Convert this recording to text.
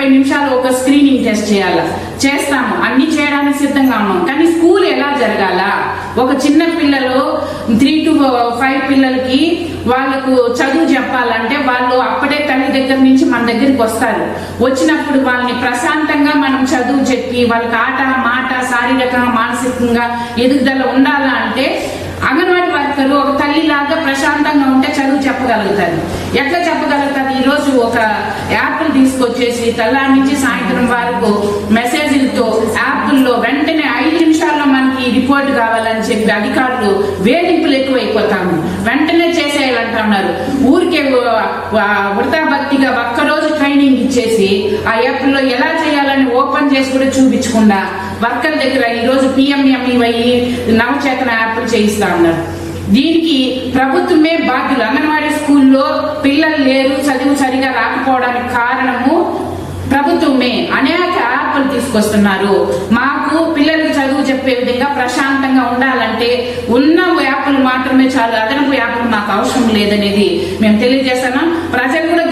5 నిమిషాలు ఒక screening test చేస్తాము, అన్ని చేయడానికి సిద్ధంగా ఉన్నాం. కానీ స్కూల్ ఎలా జరగాల? ఒక చిన్న పిల్లలు 3 to 5 పిల్లలకి వాళ్ళకు చదువు చెప్పాలంటే వాళ్ళు అప్పుడే తల్లి దగ్గర నుంచి మన దగ్గరికి వస్తారు. వచ్చినప్పుడు వాళ్ళని ప్రశాంతంగా మనం చదువు చెప్పి వాళ్ళకి ఆట మాట శారీరకంగా మానసికంగా ఎదుగుదల ఉండాలా అంటే అంగన్వాడీ వర్కరు ఒక తల్లిలాగా ప్రశాంతంగా ఉంటే చదువు చెప్పగలుగుతారు. ఎట్లా చెప్పగలుగుతారు? ఈరోజు ఒక యాప్లు తీసుకొచ్చేసి తెల్లారి నుంచి సాయంత్రం వరకు మెసేజ్లతో యాప్ల్లో వెంటనే 5 నిమిషాల్లో మనకి రిపోర్ట్ కావాలని చెప్పి అధికారులు వేధింపులు ఎక్కువైపోతాము. వెంటనే చేసేయాలంటున్నారు. ఊరికే వృతాభక్తిగా ఒక్కరోజు ట్రైనింగ్ ఇచ్చేసి ఆ యాప్లో ఎలా చేయాలని ఓపెన్ చేసి కూడా చూపించకుండా వర్కర్ దగ్గర ఈరోజు PMMEY నవచేతన యాప్లు చేయిస్తా ఉన్నారు. దీనికి ప్రభుత్వమే బాధ్యులు. అంగన్వాడీ స్కూల్లో పిల్లలు లేరు, చదువు సరిగా రాకపోవడానికి కారణము ప్రభుత్వమే. అనేక యాప్లు తీసుకొస్తున్నారు. మాకు పిల్లలకు చదువు చెప్పే విధంగా ప్రశాంతంగా ఉండాలంటే ఉన్న యాప్లు మాత్రమే చాలు, అదనపు యాప్లు మాకు అవసరం లేదనేది మేము తెలియజేస్తున్నాం. ప్రజలు కూడా